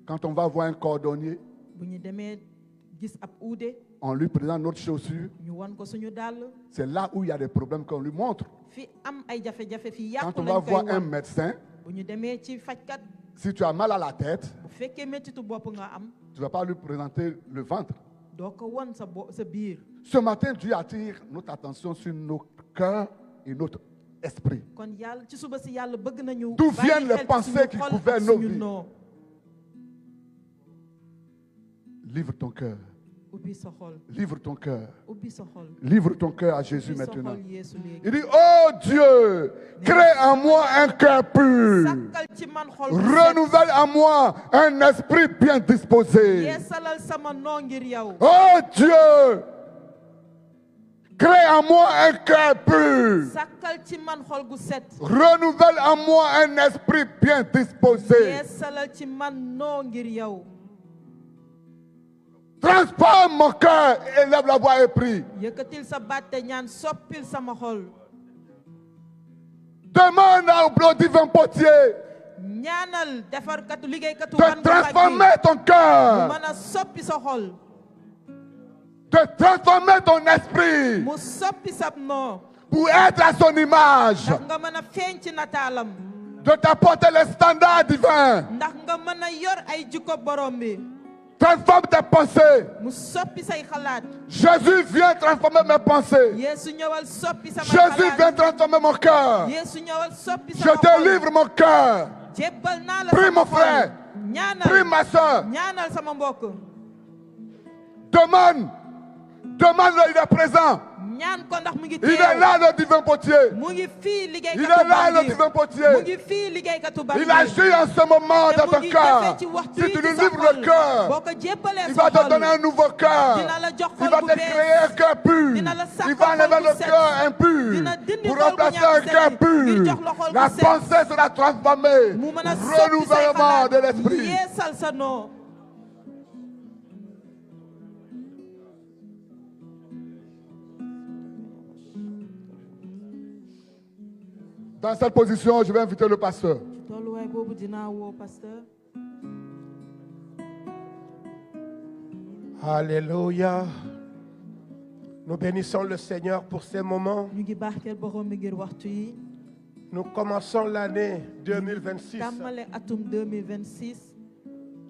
Quand on va voir un cordonnier, on lui présente notre chaussure. C'est là où il y a des problèmes qu'on lui montre. Quand on va voir un médecin, si tu as mal à la tête, tu ne vas pas lui présenter le ventre. Ce matin, Dieu attire notre attention sur nos cœurs et notre esprit. D'où viennent les pensées qui gouvernent nos vies? Livre ton cœur. Livre ton cœur. Livre ton cœur à Jésus maintenant. Il dit, oh Dieu, crée en moi un cœur pur. Renouvelle en moi un esprit bien disposé. Oh Dieu, crée en moi un cœur pur. Renouvelle en moi un esprit bien disposé. Transforme mon cœur et lève la voix et prie. Demande au divin potier de transformer ton cœur, de transformer ton esprit pour être à son image, de t'apporter les standards divins. Transforme tes pensées. Jésus vient transformer mes pensées. Jésus vient transformer mon cœur. Je te livre mon cœur. Prie mon frère. Prie ma soeur. Demande. Demande-le, il est présent. Il est là le divin potier. Il est là le divin potier. Il agit en ce moment dans ton cœur. Si tu lui livres le cœur, il va te donner un nouveau cœur. Il va te créer un cœur pur. Il va enlever le cœur impur pour remplacer un cœur pur. La pensée sera transformée. Renouvellement de l'esprit. Dans cette position, je vais inviter le pasteur. Alléluia. Nous bénissons le Seigneur pour ces moments. Nous commençons l'année 2026.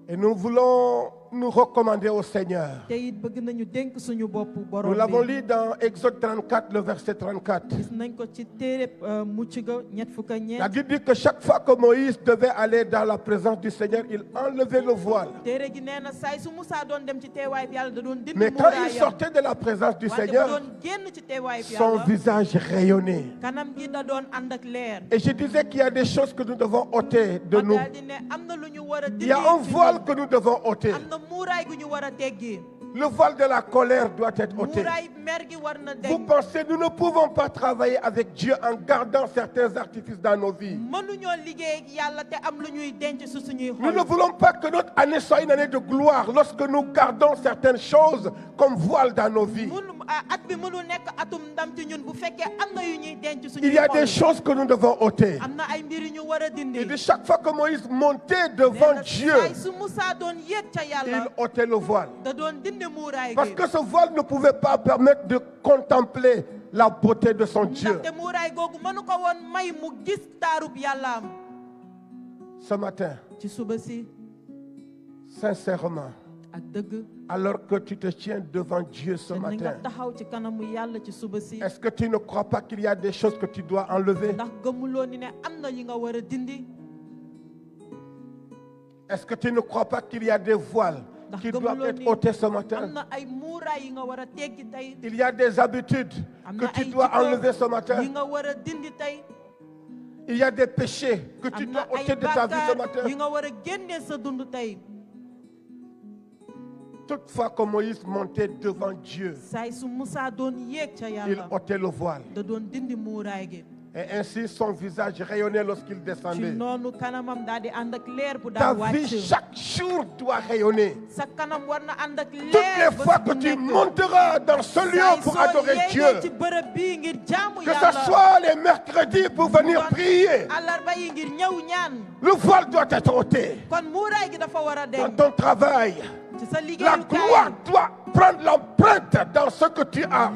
Et nous voulons nous recommander au Seigneur. Nous l'avons lu dans Exode 34, le verset 34. La Bible dit que chaque fois que Moïse devait aller dans la présence du Seigneur, il enlevait le voile. Mais quand il sortait de la présence du Seigneur, son visage rayonnait. Et je disais qu'il y a des choses que nous devons ôter de nous. Il y a un voile que nous devons ôter. Le voile de la colère doit être ôté. Vous pensez, nous ne pouvons pas travailler avec Dieu en gardant certains artifices dans nos vies. Nous ne voulons pas que notre année soit une année de gloire lorsque nous gardons certaines choses comme voile dans nos vies. Il y a des choses que nous devons ôter. Et de chaque fois que Moïse montait devant Dieu, il ôtait le voile. Parce que ce voile ne pouvait pas permettre de contempler la beauté de son Dieu. Ce matin, sincèrement, alors que tu te tiens devant Dieu ce matin, est-ce que tu ne crois pas qu'il y a des choses que tu dois enlever? Est-ce que tu ne crois pas qu'il y a des voiles qui doivent être ôtés ce matin? Il y a des habitudes que tu dois enlever ce matin. Il y a des péchés que tu dois ôter de ta vie ce matin. Toutefois que Moïse montait devant Dieu, il ôtait le voile. Et ainsi son visage rayonnait lorsqu'il descendait. Ta vie chaque jour doit rayonner. Toutes les fois que tu monteras dans ce lieu pour adorer Dieu, que ce soit les mercredis pour venir prier, le voile doit être ôté. Dans ton travail, la gloire doit prendre l'empreinte dans ce que tu as.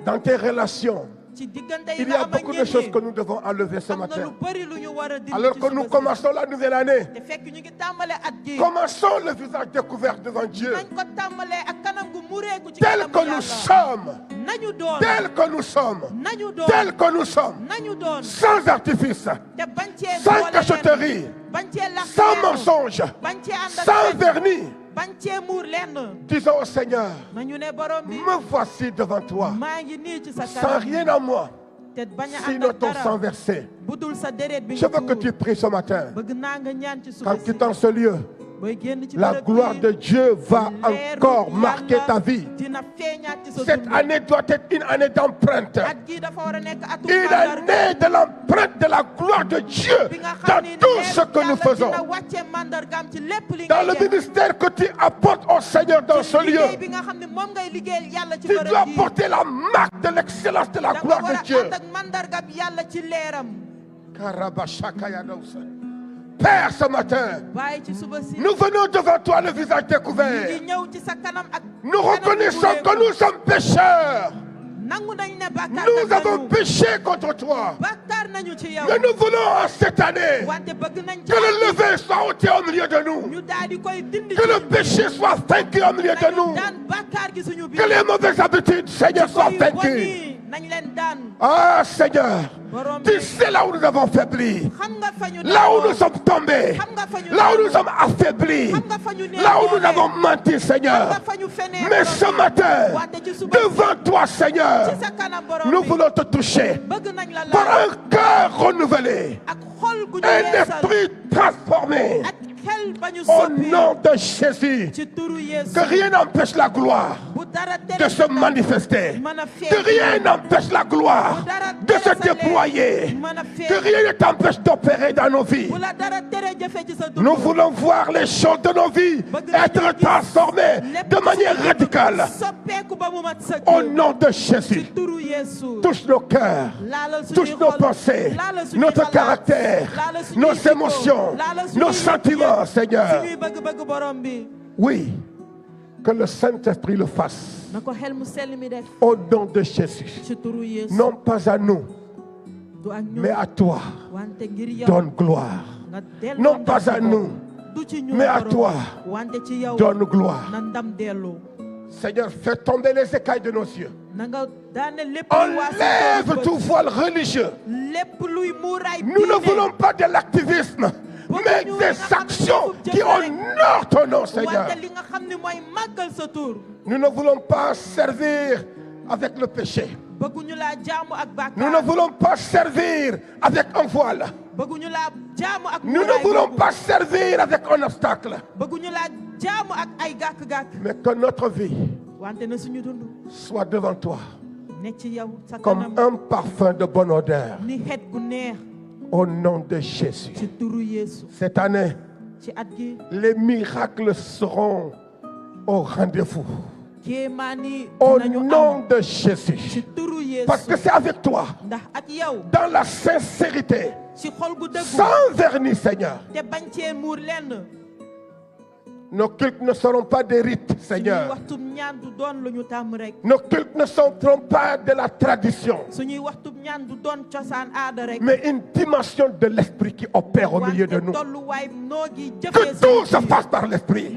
Dans tes relations, il y a beaucoup de choses que nous devons enlever ce matin. Alors que nous commençons la nouvelle année, commençons le visage découvert devant Dieu. Tel que nous sommes, tel que nous sommes, tel que nous sommes, sans artifice, sans cachotterie, sans mensonge, sans vernis. Disons au Seigneur, me voici devant toi, sans rien à moi, sinon ton sang versé. Je veux que tu pries ce matin. Quand tu es dans ce lieu, la gloire de Dieu va encore marquer ta vie. Cette année doit être une année d'empreinte. Une année de l'empreinte de la gloire de Dieu dans tout ce que nous faisons. Dans le ministère que tu apportes au Seigneur dans ce lieu, tu dois porter la marque de l'excellence de la gloire de Dieu. Père, ce matin, nous venons devant toi le visage découvert. Nous reconnaissons que nous sommes pécheurs. Nous avons péché contre toi. Mais nous voulons en cette année que le levain soit ôté au milieu de nous. Que le péché soit vaincu au milieu de nous. Que les mauvaises habitudes, Seigneur, soient vaincues. Ah Seigneur, tu sais là où nous avons faibli, là où nous sommes tombés, là où nous sommes affaiblis, là où nous avons menti, Seigneur. Mais ce matin, devant toi, Seigneur, nous voulons te toucher par un cœur renouvelé, un esprit transformé. Au nom de Jésus, que rien n'empêche la gloire de se manifester, que rien n'empêche la gloire de se déployer, que rien ne t'empêche d'opérer dans nos vies. Nous voulons voir les choses de nos vies être transformées de manière radicale. Au nom de Jésus, touche nos cœurs, touche nos pensées, notre caractère, nos émotions, nos sentiments, Seigneur. Oui, que le Saint-Esprit le fasse. Au nom de Jésus. Non pas à nous, mais à toi. Donne gloire. Non pas à nous, mais à toi. Donne gloire. Seigneur, fais tomber les écailles de nos yeux. Enlève tout voile religieux. Nous ne voulons pas de l'activisme, mais des actions qui honorent ton nom, Seigneur. Nous ne voulons pas servir avec le péché. Nous ne voulons pas servir avec un voile. Nous ne voulons pas servir avec un obstacle. Mais que notre vie soit devant toi comme un parfum de bonne odeur. Au nom de Jésus. Cette année, les miracles seront au rendez-vous. Au nom de Jésus. Parce que c'est avec toi, dans la sincérité, sans vernis, Seigneur. Nos cultes ne seront pas des rites, Seigneur. Nos cultes ne seront pas de la tradition, mais une dimension de l'esprit qui opère au milieu de nous. Que tout se fasse par l'esprit.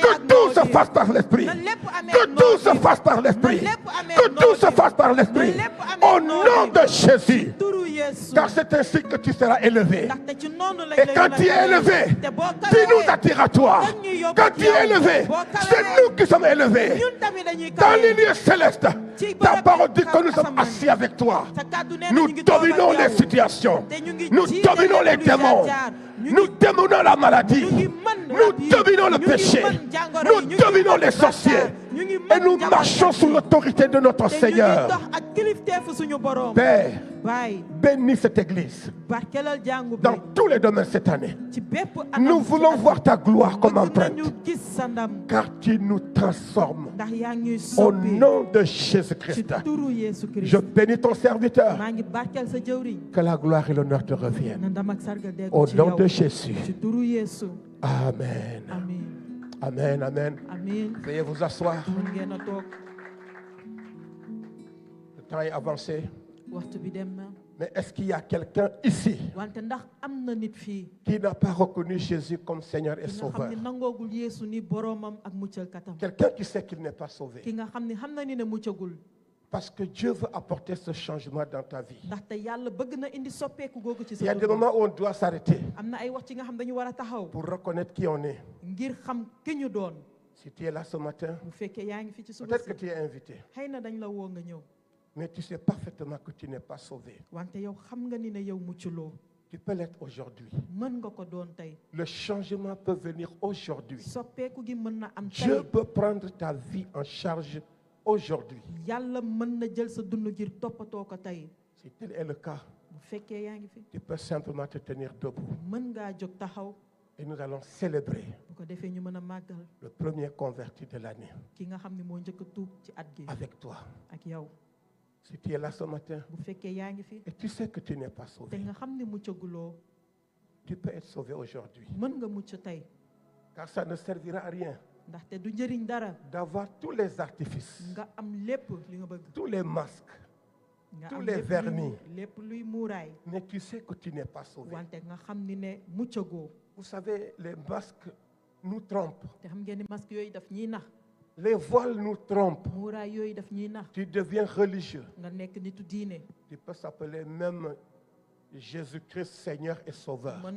Que tout se fasse par l'esprit. Que tout se fasse par l'esprit. Que tout se fasse par l'esprit. Au nom de Jésus. Car c'est ainsi que tu seras élevé. Et quand tu es élevé, tu nous attires à toi. Quand tu es élevé, c'est nous qui sommes élevés. Dans les lieux célestes, ta parole dit que nous sommes assis avec toi. Nous dominons les situations. Nous dominons les démons. Nous dominons la maladie. Nous dominons le péché. Nous dominons les sorciers. Et nous marchons sous l'autorité de notre Seigneur. Père, bénis cette église dans tous les domaines cette année. Nous voulons voir ta gloire comme empreinte, car tu nous transformes. Au nom de Jésus-Christ, je bénis ton serviteur. Que la gloire et l'honneur te reviennent. Au nom de Jésus. Amen. Amen, amen. Veuillez vous asseoir. Le temps est avancé. Mais est-ce qu'il y a quelqu'un ici qui n'a pas reconnu Jésus comme Seigneur et Sauveur? Quelqu'un qui sait qu'il n'est pas sauvé. Parce que Dieu veut apporter ce changement dans ta vie. Il y a des moments où on doit s'arrêter pour reconnaître qui on est. Si tu es là ce matin, peut-être que tu es invité. Mais tu sais parfaitement que tu n'es pas sauvé. Tu peux l'être aujourd'hui. Le changement peut venir aujourd'hui. Dieu peut prendre ta vie en charge aujourd'hui. Si tel est le cas, tu peux simplement te tenir debout. Et nous allons célébrer le premier converti de l'année avec toi. Si tu es là ce matin et tu sais que tu n'es pas sauvé, tu peux être sauvé aujourd'hui. Car ça ne servira à rien d'avoir tous les artifices, tous les masques, tous les vernis, mais tu sais que tu n'es pas sauvé. Vous savez, les masques nous trompent. Les voiles nous trompent. Tu deviens religieux. Tu peux s'appeler même Jésus-Christ, Seigneur et Sauveur. Si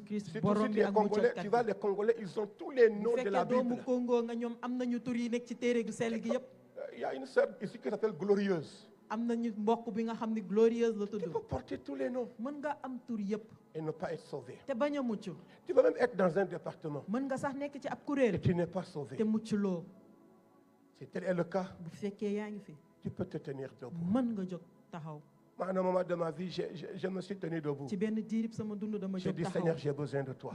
tu es Congolais, tu vois, les Congolais, ils ont tous les noms de la Bible. Il y a une sœur ici qui s'appelle Glorieuse. Tu peux porter tous les noms et ne pas être sauvé. Tu peux même être dans un département et tu n'es pas sauvé. Si tel est le cas, tu peux te tenir debout. À un moment de ma vie, je me suis tenu debout. J'ai dit, Seigneur, j'ai besoin de toi.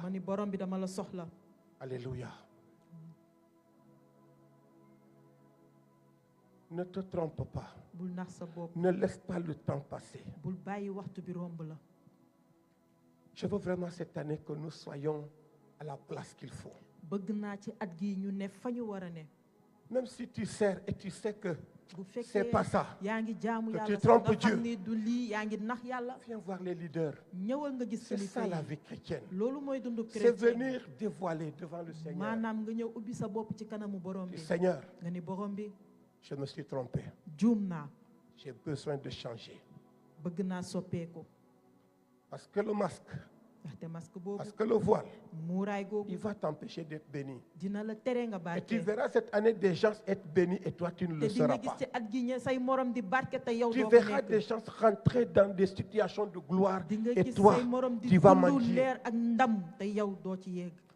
Alléluia. Ne te trompe pas. Ne laisse pas le temps passer. Je veux vraiment cette année que nous soyons à la place qu'il faut. Même si tu sers et tu sais que c'est pas ça, que tu trompes Dieu, viens voir les leaders. C'est ça la vie chrétienne. C'est venir dévoiler devant le Seigneur. Seigneur, je me suis trompé. J'ai besoin de changer. Parce que le masque, parce que le voile, il va t'empêcher d'être béni. Et tu verras cette année des gens être bénis et toi tu ne le seras pas. Tu verras des gens rentrer dans des situations de gloire et toi tu vas mendier.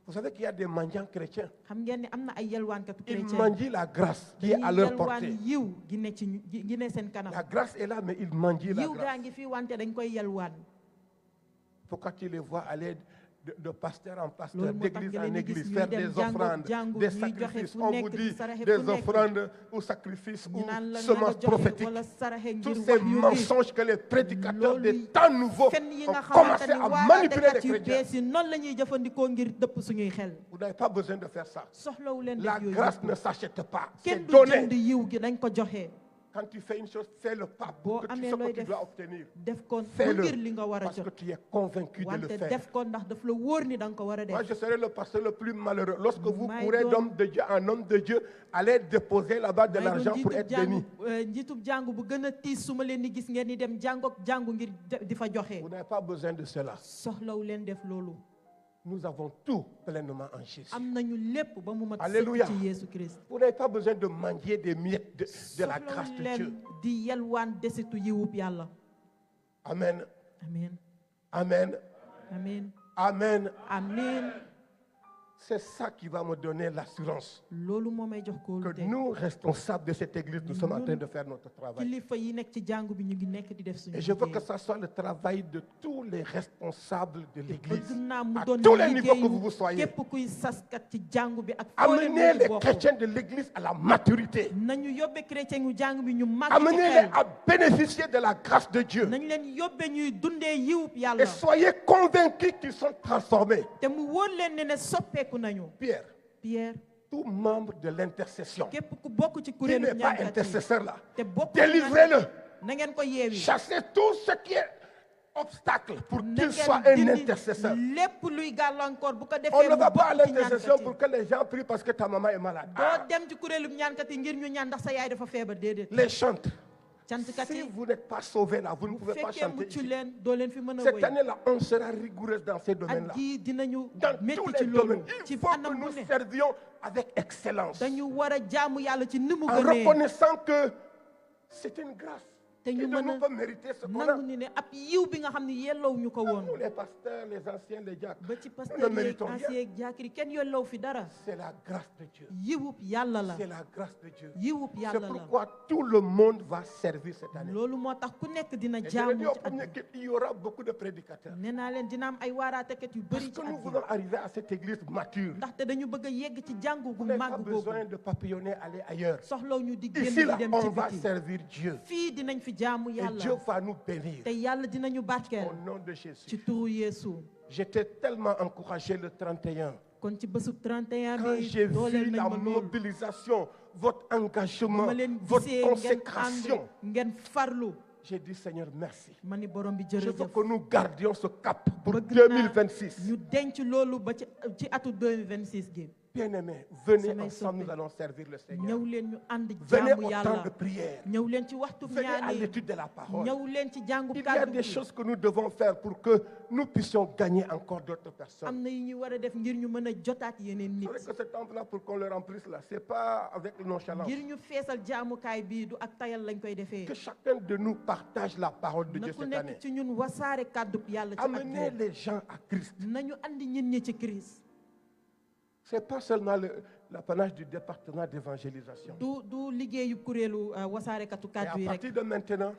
Vous savez qu'il y a des mendiants chrétiens. Ils mendient la grâce qui est à leur portée. La grâce est là, mais ils mendient la grâce. Pourquoi tu les vois aller de pasteur en pasteur, d'église en église, faire des offrandes, des sacrifices? On vous dit des offrandes ou sacrifices ou semences prophétiques. Tous ces mensonges que les prédicateurs des temps nouveaux ont commencé à manipuler les chrétiens. Vous n'avez pas besoin de faire ça. La grâce ne s'achète pas, c'est donné. Quand tu fais une chose, fais-le pas pour que tu sais que tu dois obtenir. Fais-le parce que tu es convaincu de le faire. Moi, je serai le pasteur le plus malheureux. Lorsque vous courez d'homme de Dieu en homme de Dieu, allez déposer là-bas de l'argent pour être béni. Vous n'avez pas besoin de cela. Nous avons tout pleinement en Jésus. Alléluia. Vous n'avez pas besoin de mendier des miettes de la grâce de Dieu. Amen. Amen. Amen. Amen. Amen. C'est ça qui va me donner l'assurance que nous, responsables de cette église, nous sommes en train de faire notre travail. Et je veux que ça soit le travail de tous les responsables de l'église, à tous les niveaux que vous soyez. Amenez les chrétiens de l'église à la maturité. Amenez-les à bénéficier de la grâce de Dieu. Et soyez convaincus qu'ils sont transformés. Pierre, tout membre de l'intercession qui n'est pas intercesseur là, délivrez-le. Chassez tout ce qui est obstacle pour qu'il soit un intercesseur. On ne va pas à l'intercession pour que les gens prient parce que ta maman est malade. Les chantres. Si vous n'êtes pas sauvé là, vous ne pouvez pas chanter ici. Cette année-là, on sera rigoureuse dans ces domaines-là. Dans tous les domaines, il faut que nous servions avec excellence. En reconnaissant que c'est une grâce. Qui ne nous pas mériter ce qu'on a. Nous, les pasteurs, les anciens, les diacres, nous ne méritons rien. C'est la grâce de Dieu. C'est la grâce de Dieu. C'est pourquoi tout le monde va servir cette année. Et je le dis au premier qu'il y aura beaucoup de prédicateurs. Parce que nous voulons arriver à cette église mature. Vous n'avez pas besoin de papillonner, aller ailleurs. Ici, là, on va servir Dieu. Et Dieu va nous bénir. Au nom de Jésus. J'étais tellement encouragé le 31. Quand j'ai vu la mobilisation, votre engagement, votre consécration, j'ai dit Seigneur, merci. Je veux que nous gardions ce cap pour 2026. Bien-aimés, venez ensemble, nous allons servir le Seigneur. Venez au temps de prière. Venez à l'étude de la parole. Il y a des choses que nous devons faire pour que nous puissions gagner encore d'autres personnes. C'est vrai que ce temple-là, pour qu'on le remplisse, là, ce n'est pas avec nonchalance. Que chacun de nous partage la parole de Dieu cette année. Amenez les gens à Christ. Ce n'est pas seulement l'apanage du département d'évangélisation. Et à partir de maintenant,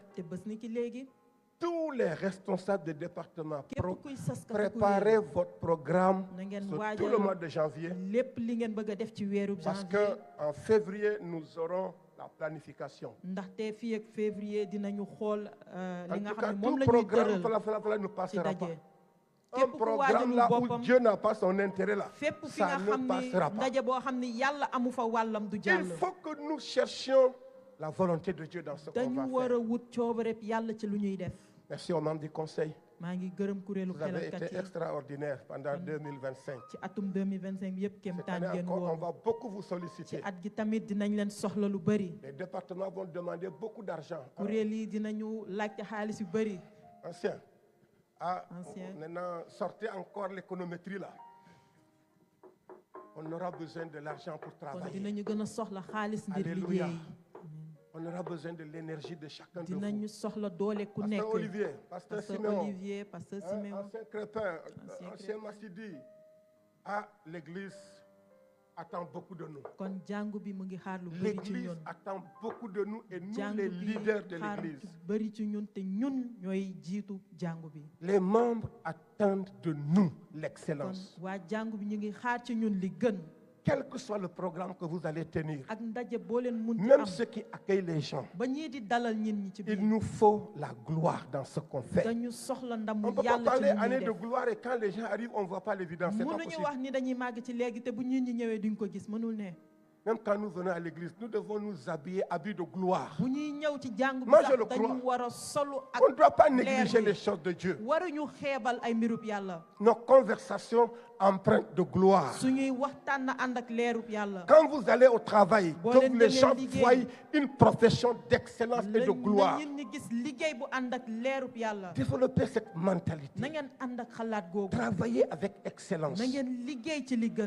tous les responsables de département, préparez votre programme sur tout le mois de janvier. Parce qu'en février, nous aurons la planification. En tout cas, tout programme, ne passera pas. Un programme là où Dieu n'a pas son intérêt là, ça ne passera pas. Il faut que nous cherchions la volonté de Dieu dans ce qu'on va faire. Merci aux membres du conseil. Vous avez été extraordinaires pendant 2025. Cette année encore, on va beaucoup vous solliciter. Les départements vont demander beaucoup d'argent. Ancien. Maintenant, sortez encore l'économétrie là. On aura besoin de l'argent pour travailler. Alléluia. On aura besoin de l'énergie de chacun de vous. Pasteur Olivier, Pasteur Siméon, Ancien Crépin, Ancien Massidi, l'église attend beaucoup de nous. L'église attend beaucoup de nous et nous, les leaders de l'église. Les membres attendent de nous l'excellence. Quel que soit le programme que vous allez tenir, même ceux qui accueillent les gens, il nous faut la gloire dans ce qu'on fait. On ne peut pas parler année de gloire et quand les gens arrivent, on ne voit pas l'évidence. C'est pas possible. Même quand nous venons à l'église, nous devons nous habiller habits de gloire. Moi, je le crois. On ne doit pas négliger les choses de Dieu. Nos conversations empreintes de gloire. Quand vous allez au travail, que les gens voient une profession d'excellence et de gloire. Développez cette mentalité. Travaillez avec excellence.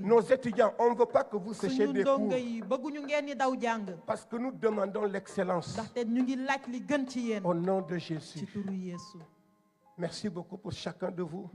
Nos étudiants, on ne veut pas que vous séchiez des cours. Parce que nous demandons l'excellence. Au nom de Jésus. Merci beaucoup pour chacun de vous.